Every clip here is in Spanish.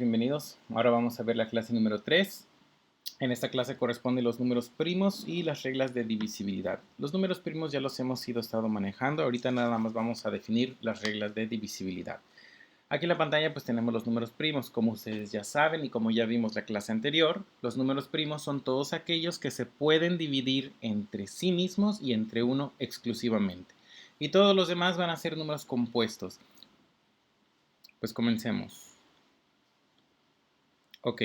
Bienvenidos. Ahora vamos a ver la clase número 3. En esta clase corresponden los números primos y las reglas de divisibilidad. Los números primos ya los hemos estado manejando. Ahorita nada más vamos a definir las reglas de divisibilidad. Aquí en la pantalla pues tenemos los números primos. Como ustedes ya saben y como ya vimos la clase anterior, los números primos son todos aquellos que se pueden dividir entre sí mismos y entre uno exclusivamente. Y todos los demás van a ser números compuestos. Pues comencemos. Ok,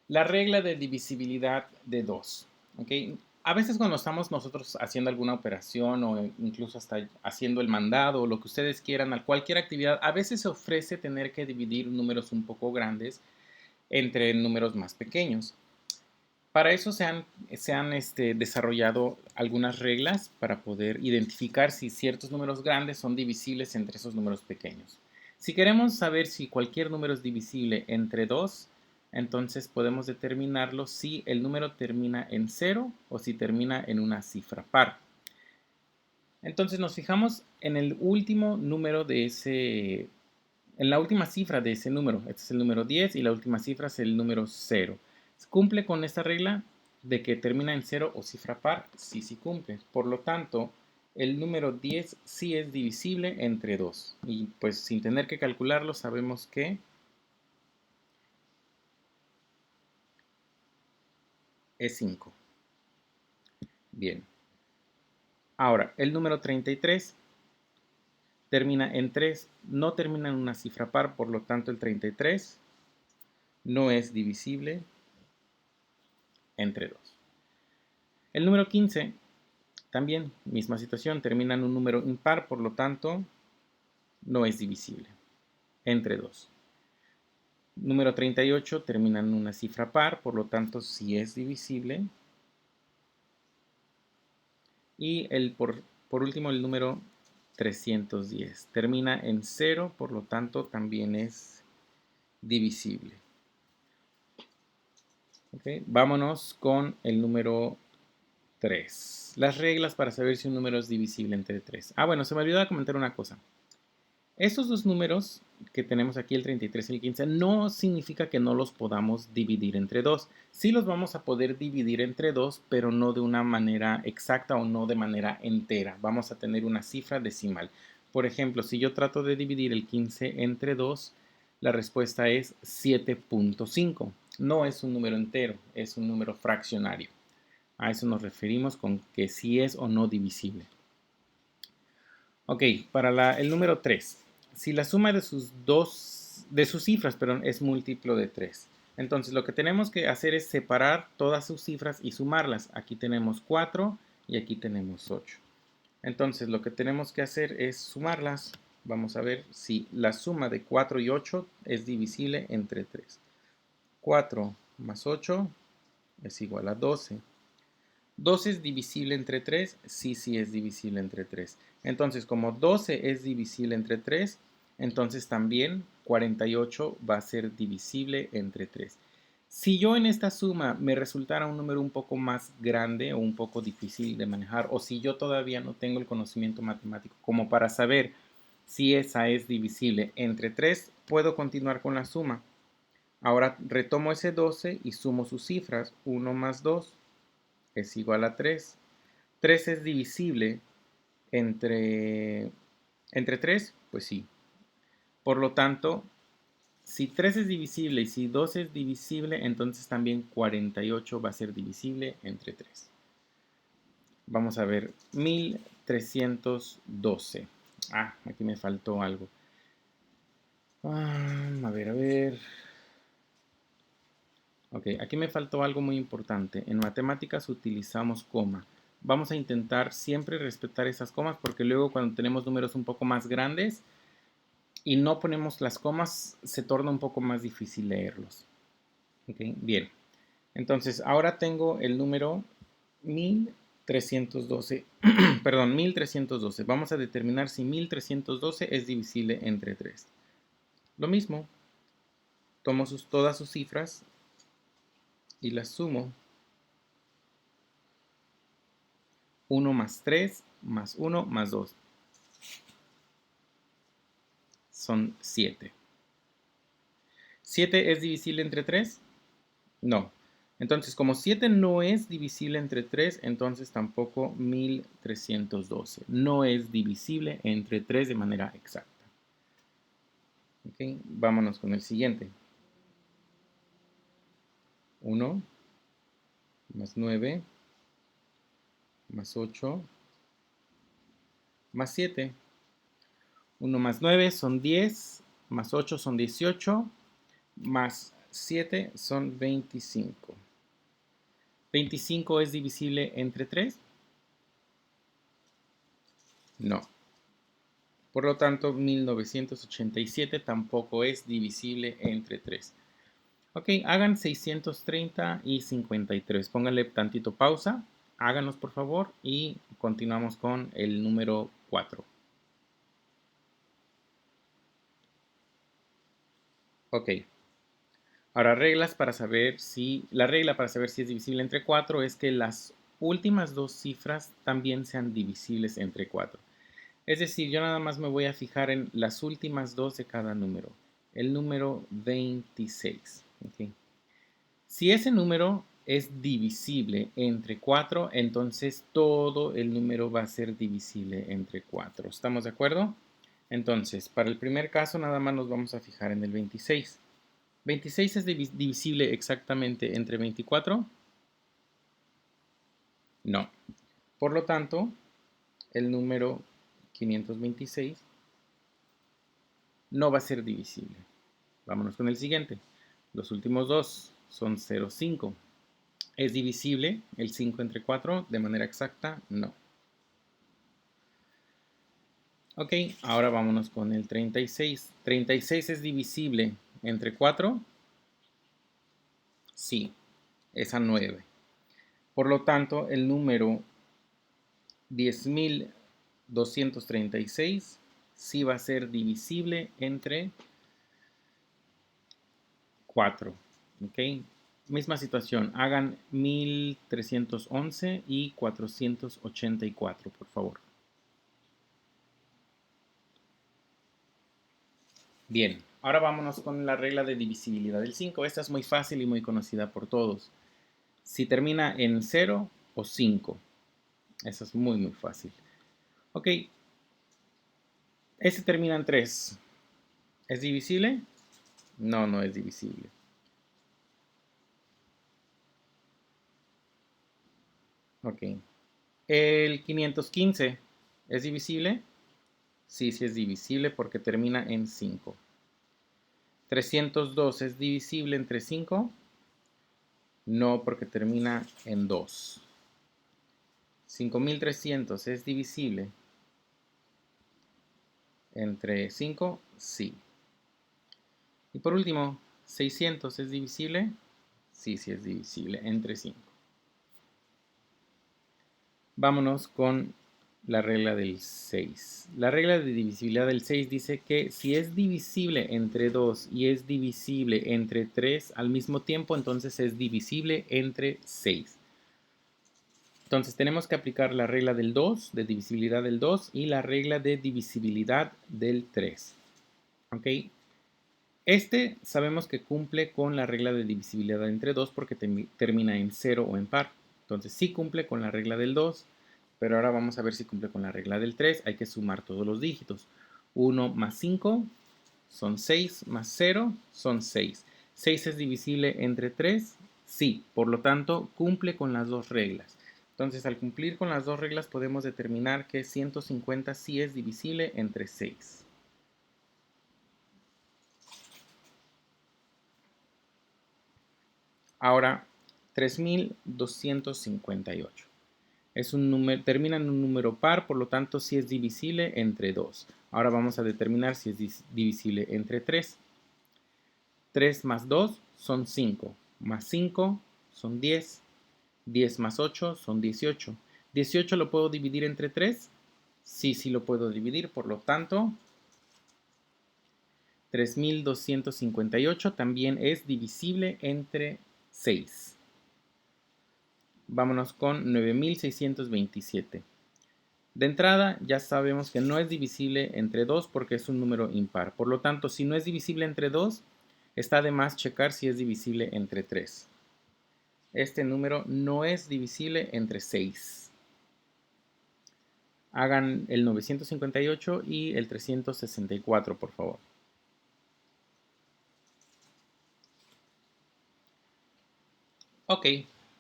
la regla de divisibilidad de 2. ¿Okay? A veces cuando estamos nosotros haciendo alguna operación o incluso hasta haciendo el mandado o lo que ustedes quieran, cualquier actividad, a veces se ofrece tener que dividir números un poco grandes entre números más pequeños. Para eso se han desarrollado algunas reglas para poder identificar si ciertos números grandes son divisibles entre esos números pequeños. Si queremos saber si cualquier número es divisible entre 2, entonces podemos determinarlo si el número termina en 0 o si termina en una cifra par. Entonces nos fijamos en el último número de en la última cifra de ese número. Este es el número 10 y la última cifra es el número 0. ¿Cumple con esta regla de que termina en 0 o cifra par? Sí, sí cumple. Por lo tanto, el número 10 sí es divisible entre 2. Y pues sin tener que calcularlo sabemos que es 5. Bien. Ahora, el número 33 termina en 3, no termina en una cifra par, por lo tanto el 33 no es divisible entre 2. El número 15 también, misma situación, termina en un número impar, por lo tanto no es divisible entre 2. Número 38 termina en una cifra par, por lo tanto sí es divisible. Y por último el número 310 termina en 0, por lo tanto también es divisible. Okay. Vámonos con el número 3. Las reglas para saber si un número es divisible entre 3. Bueno, se me olvidó comentar una cosa. Estos dos números que tenemos aquí, el 33 y el 15, no significa que no los podamos dividir entre 2. Sí los vamos a poder dividir entre 2, pero no de una manera exacta o no de manera entera. Vamos a tener una cifra decimal. Por ejemplo, si yo trato de dividir el 15 entre 2, la respuesta es 7.5. No es un número entero, es un número fraccionario. A eso nos referimos con que sí es o no divisible. Ok, para el número 3. Si la suma de sus cifras, es múltiplo de 3. Entonces lo que tenemos que hacer es separar todas sus cifras y sumarlas. Aquí tenemos 4 y aquí tenemos 8. Entonces lo que tenemos que hacer es sumarlas. Vamos a ver si la suma de 4 y 8 es divisible entre 3. 4 más 8 es igual a 12. 12 es divisible entre 3, sí, sí es divisible entre 3. Entonces, como 12 es divisible entre 3, entonces también 48 va a ser divisible entre 3. Si yo en esta suma me resultara un número un poco más grande o un poco difícil de manejar, o si yo todavía no tengo el conocimiento matemático como para saber si esa es divisible entre 3, puedo continuar con la suma. Ahora retomo ese 12 y sumo sus cifras. 1 más 2 es igual a 3. 3 es divisible entre 3, pues sí. Por lo tanto, si 3 es divisible y si 2 es divisible, entonces también 48 va a ser divisible entre 3. Vamos a ver, 1312. Aquí me faltó algo. A ver. Ok, aquí me faltó algo muy importante. En matemáticas utilizamos coma. Vamos a intentar siempre respetar esas comas porque luego cuando tenemos números un poco más grandes y no ponemos las comas, se torna un poco más difícil leerlos. Okay, bien. Entonces, ahora tengo el número 1312. Perdón, 1312. Vamos a determinar si 1312 es divisible entre 3. Lo mismo. Tomo todas sus cifras y las sumo. 1 más 3 más 1 más 2 son 7. ¿7 es divisible entre 3? No. Entonces, como 7 no es divisible entre 3, entonces tampoco 1312. No es divisible entre 3 de manera exacta. Ok, vámonos con el siguiente. 1 más 9 más 8 más 7. 1 más 9 son 10, más 8 son 18, más 7 son 25. ¿25 es divisible entre 3? No. Por lo tanto, 1987 tampoco es divisible entre 3. Ok, hagan 630 y 53. Pónganle tantito pausa. Háganos por favor y continuamos con el número 4. Ok. Ahora, reglas para saber si... La regla para saber si es divisible entre 4 es que las últimas dos cifras también sean divisibles entre 4. Es decir, yo nada más me voy a fijar en las últimas dos de cada número. El número 26. Okay. Si ese número es divisible entre 4, entonces todo el número va a ser divisible entre 4. ¿Estamos de acuerdo? Entonces, para el primer caso nada más nos vamos a fijar en el 26. ¿26 es divisible exactamente entre 24? No. Por lo tanto, el número 526 no va a ser divisible. Vámonos con el siguiente. Los últimos dos son 0, 5. ¿Es divisible el 5 entre 4 de manera exacta? No. Ok, ahora vámonos con el 36. ¿36 es divisible entre 4? Sí, es a 9. Por lo tanto, el número 10.236 sí va a ser divisible entre 4. ¿Ok? Misma situación, hagan 1311 y 484, por favor. Bien, ahora vámonos con la regla de divisibilidad del 5. Esta es muy fácil y muy conocida por todos. Si termina en 0 o 5. Eso es muy, muy fácil. Ok, este termina en 3. ¿Es divisible? No, no es divisible. Ok. ¿El 515 es divisible? Sí, sí es divisible porque termina en 5. ¿302 es divisible entre 5? No, porque termina en 2. 5300 es divisible entre 5, sí. Y por último, 600 es divisible, sí, sí es divisible entre 5. Vámonos con la regla del 6. La regla de divisibilidad del 6 dice que si es divisible entre 2 y es divisible entre 3 al mismo tiempo, entonces es divisible entre 6. Entonces tenemos que aplicar la regla del 2, de divisibilidad del 2, y la regla de divisibilidad del 3. ¿Ok? Este sabemos que cumple con la regla de divisibilidad entre 2 porque termina en 0 o en par. Entonces sí cumple con la regla del 2, pero ahora vamos a ver si cumple con la regla del 3. Hay que sumar todos los dígitos. 1 más 5 son 6, más 0 son 6. ¿6 es divisible entre 3? Sí, por lo tanto cumple con las dos reglas. Entonces al cumplir con las dos reglas podemos determinar que 150 sí es divisible entre 6. Ahora, 3258. Termina en un número par, por lo tanto sí es divisible entre 2. Ahora vamos a determinar si es divisible entre 3. 3 más 2 son 5, más 5 son 10, 10 más 8 son 18. ¿18 lo puedo dividir entre 3? Sí, sí lo puedo dividir, por lo tanto 3258 también es divisible entre 6. Vámonos con 9627. De entrada ya sabemos que no es divisible entre 2 porque es un número impar. Por lo tanto, si no es divisible entre 2, Está de más checar si es divisible entre 3. Este número no es divisible entre 6. Hagan el 958 y el 364, por favor. Ok,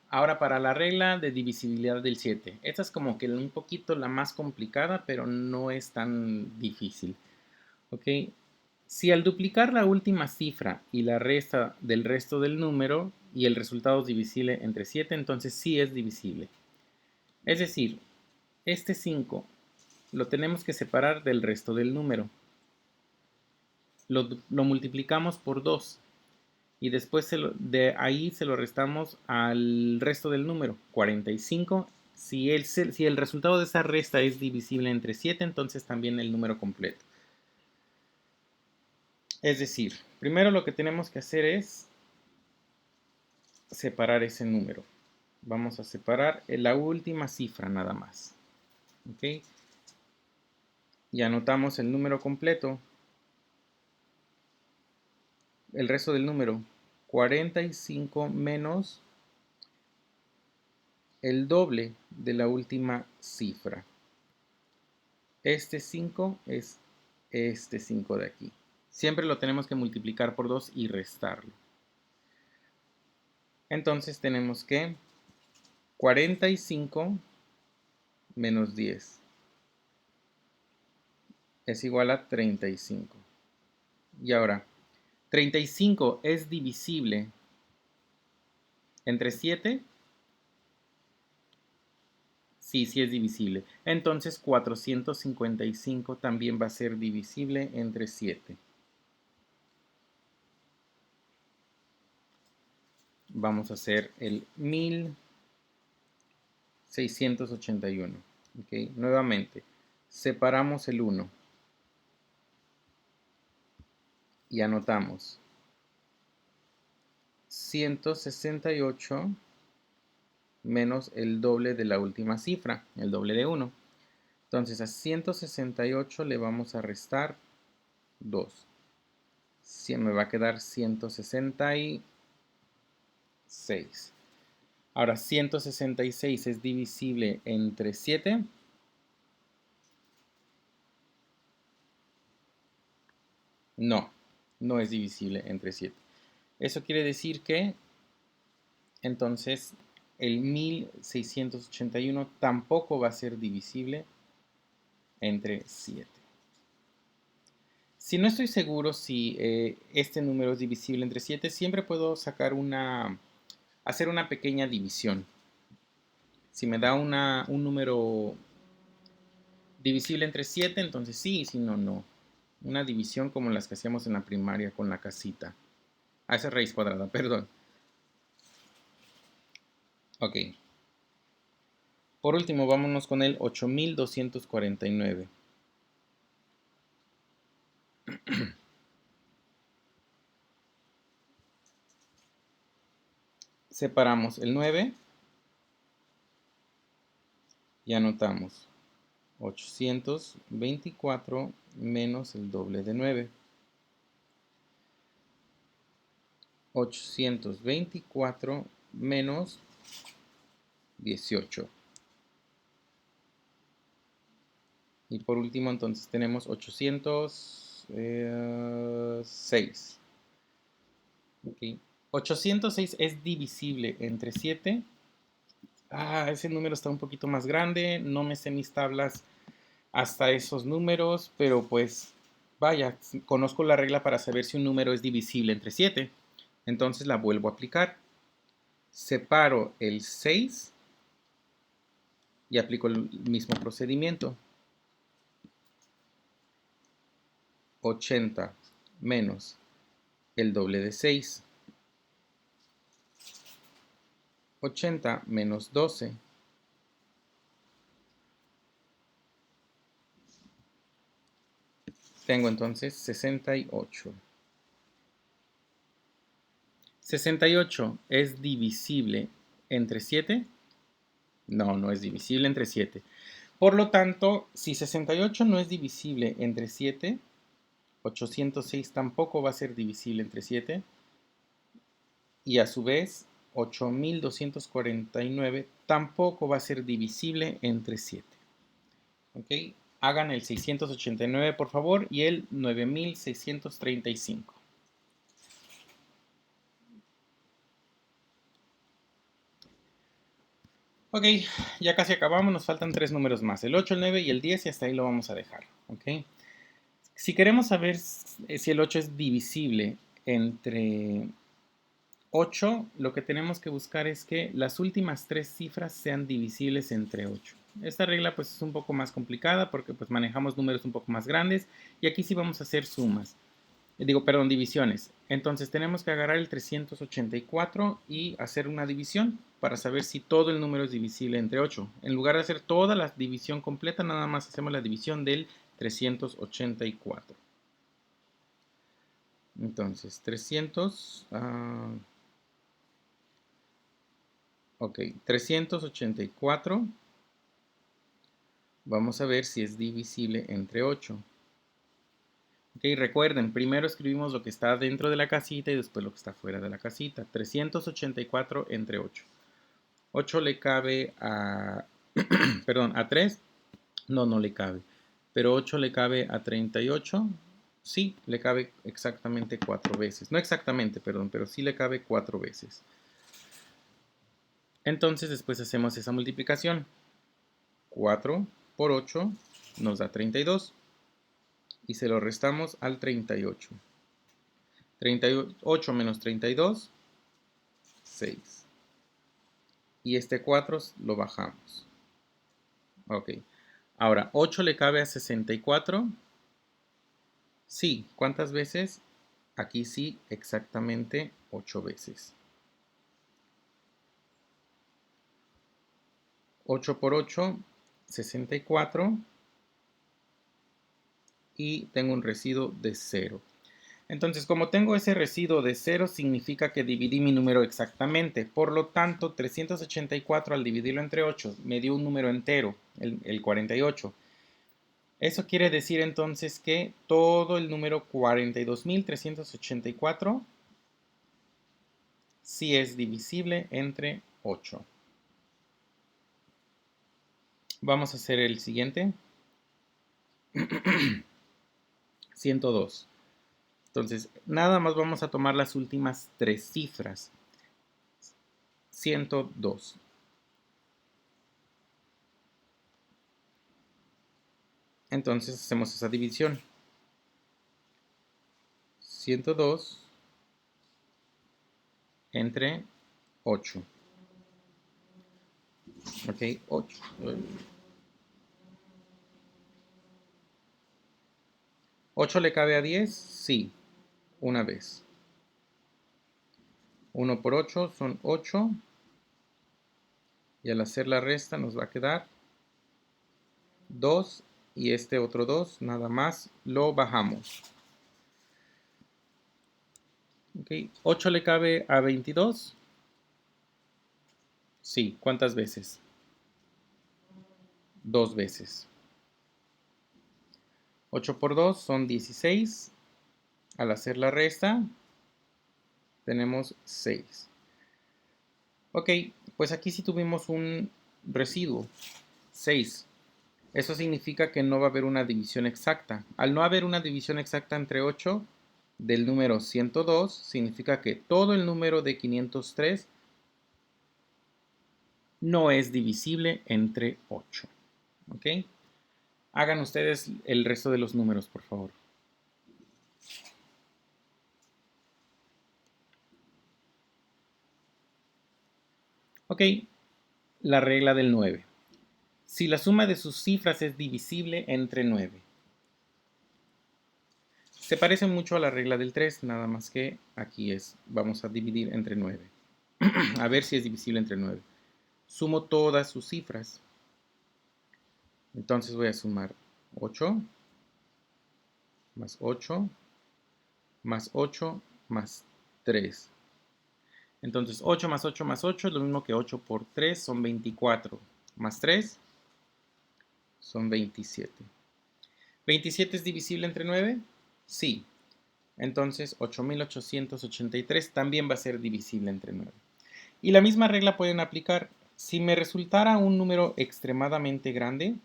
ahora para la regla de divisibilidad del 7. Esta es como que un poquito la más complicada, pero no es tan difícil. Ok, si al duplicar la última cifra y la resta del resto del número y el resultado es divisible entre 7, entonces sí es divisible. Es decir, este 5 lo tenemos que separar del resto del número. Lo multiplicamos por 2 y después de ahí se lo restamos al resto del número, 45. Si el resultado de esa resta es divisible entre 7, entonces también el número completo. Es decir, primero lo que tenemos que hacer es separar ese número. Vamos a separar la última cifra nada más. ¿Ok? Y anotamos el número completo. El resto del número, 45 menos el doble de la última cifra. Este 5 es este 5 de aquí. Siempre lo tenemos que multiplicar por 2 y restarlo. Entonces tenemos que 45 menos 10 es igual a 35. Y ahora, 35 es divisible entre 7. Sí, sí es divisible. Entonces 455 también va a ser divisible entre 7. Vamos a hacer el 1681. ¿Okay? Nuevamente, separamos el 1 y anotamos 168 menos el doble de la última cifra, el doble de 1. Entonces a 168 le vamos a restar 2. Me va a quedar 166. Ahora, 166 es divisible entre 7. No, no es divisible entre 7. Eso quiere decir que entonces el 1681 tampoco va a ser divisible entre 7. Si no estoy seguro si este número es divisible entre 7, siempre puedo hacer una pequeña división. Si me da un número divisible entre 7, entonces sí, si no, no. Una división como las que hacíamos en la primaria con la casita. Esa es raíz cuadrada, perdón. Ok. Por último, vámonos con el 8249. Separamos el 9 y anotamos 824 menos el doble de 9. 824 menos 18. Y por último, entonces tenemos 806. Okay. 806 es divisible entre 7. Ese número está un poquito más grande. No me sé mis tablas hasta esos números, pero pues vaya, conozco la regla para saber si un número es divisible entre 7. Entonces la vuelvo a aplicar. Separo el 6 y aplico el mismo procedimiento. 80 menos el doble de 6. 80 menos 12. Tengo entonces 68. 68 es divisible entre 7. No, no es divisible entre 7. Por lo tanto, si 68 no es divisible entre 7, 806 tampoco va a ser divisible entre 7. Y a su vez, 8249 tampoco va a ser divisible entre 7. ¿Ok? Hagan el 689 por favor y el 9635. Ok, ya casi acabamos, nos faltan 3 números más, el 8, el 9 y el 10 y hasta ahí lo vamos a dejar. ¿Ok? Si queremos saber si el 8 es divisible entre 8, lo que tenemos que buscar es que las últimas 3 cifras sean divisibles entre 8. Esta regla pues es un poco más complicada porque pues manejamos números un poco más grandes y aquí sí vamos a hacer sumas. Divisiones. Entonces tenemos que agarrar el 384 y hacer una división para saber si todo el número es divisible entre 8. En lugar de hacer toda la división completa, nada más hacemos la división del 384. Entonces, 384. Vamos a ver si es divisible entre 8. Ok, recuerden, primero escribimos lo que está dentro de la casita y después lo que está fuera de la casita. 384 entre 8. 8 le cabe a... perdón, a 3. No le cabe. Pero 8 le cabe a 38. Sí, le cabe exactamente 4 veces. No exactamente, perdón, pero sí le cabe 4 veces. Entonces después hacemos esa multiplicación. 4 por 8 nos da 32. Y se lo restamos al 38. 38 menos 32, 6. Y este 4 lo bajamos. Ok. Ahora, 8 le cabe a 64. Sí. ¿Cuántas veces? Aquí sí, exactamente 8 veces. 8 por 8, 64. Y tengo un residuo de 0. Entonces, como tengo ese residuo de 0, significa que dividí mi número exactamente. Por lo tanto, 384 al dividirlo entre 8 me dio un número entero, el 48. Eso quiere decir entonces que todo el número 42.384 sí es divisible entre 8. Vamos a hacer el siguiente. 102. Entonces, nada más vamos a tomar las últimas 3 cifras. 102. Entonces hacemos esa división. 102 entre 8. Ok, 8. 8 le cabe a 10, sí, una vez. 1 por 8 son 8. Y al hacer la resta nos va a quedar 2. Y este otro 2, nada más, lo bajamos. Ok, 8 le cabe a 22. Sí, ¿cuántas veces? 2 veces. 8 por 2 son 16. Al hacer la resta, tenemos 6. Ok, pues aquí sí tuvimos un residuo, 6. Eso significa que no va a haber una división exacta. Al no haber una división exacta entre 8 del número 102, significa que todo el número de 503 no es divisible entre 8. ¿Ok? Hagan ustedes el resto de los números, por favor. Ok, la regla del 9. Si la suma de sus cifras es divisible entre 9. Se parece mucho a la regla del 3, nada más que aquí vamos a dividir entre 9. A ver si es divisible entre 9. Sumo todas sus cifras. Entonces voy a sumar 8, más 8, más 8, más 3. Entonces 8 más 8 más 8 es lo mismo que 8 por 3, son 24. Más 3 son 27. ¿27 es divisible entre 9? Sí. Entonces 8883 también va a ser divisible entre 9. Y la misma regla pueden aplicar. Si me resultara un número extremadamente grande,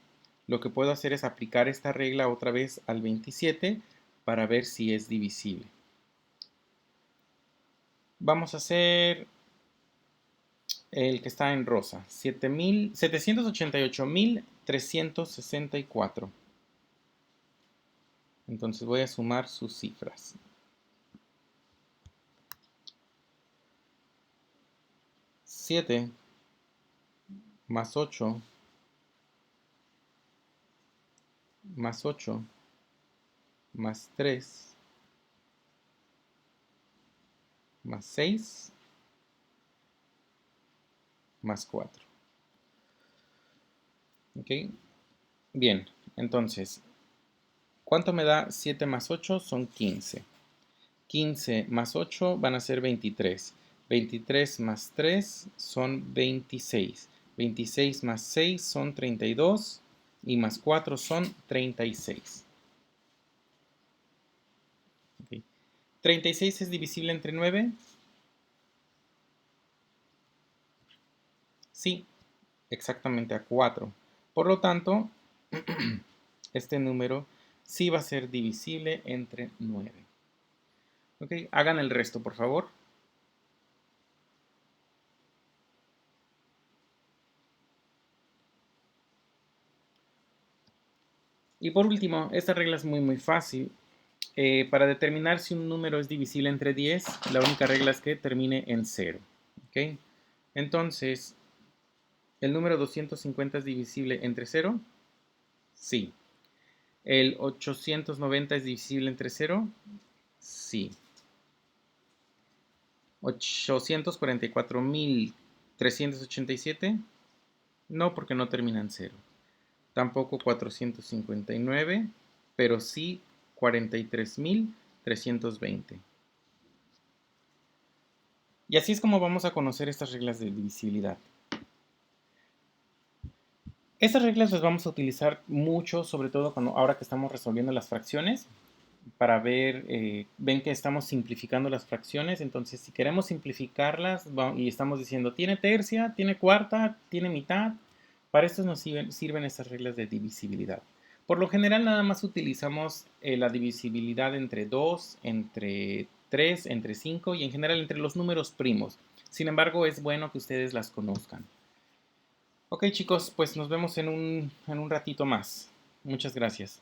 lo que puedo hacer es aplicar esta regla otra vez al 27 para ver si es divisible. Vamos a hacer el que está en rosa, 788.364. Entonces voy a sumar sus cifras. 7 más 8 más 8 más 3 más 6 más 4. ¿Ok? Bien, entonces, ¿cuánto me da 7 más 8? Son 15. 15 más 8 van a ser 23. 23 más 3 son 26. 26 más 6 son 32. Y más 4 son 36. ¿Ok? ¿36 es divisible entre 9? Sí, exactamente a 4. Por lo tanto, este número sí va a ser divisible entre 9. Ok, hagan el resto, por favor. Y por último, esta regla es muy fácil. Para determinar si un número es divisible entre 10, la única regla es que termine en 0. ¿Ok? Entonces, ¿el número 250 es divisible entre 0? Sí. ¿El 890 es divisible entre 0? Sí. 844.387, no, porque no termina en 0. Tampoco 459, pero sí 43.320. Y así es como vamos a conocer estas reglas de divisibilidad. Estas reglas las vamos a utilizar mucho, sobre todo ahora que estamos resolviendo las fracciones, para ver, ven que estamos simplificando las fracciones, entonces si queremos simplificarlas y estamos diciendo, tiene tercia, tiene cuarta, tiene mitad, para esto nos sirven estas reglas de divisibilidad. Por lo general nada más utilizamos la divisibilidad entre 2, entre 3, entre 5 y en general entre los números primos. Sin embargo, es bueno que ustedes las conozcan. Ok chicos, pues nos vemos en un ratito más. Muchas gracias.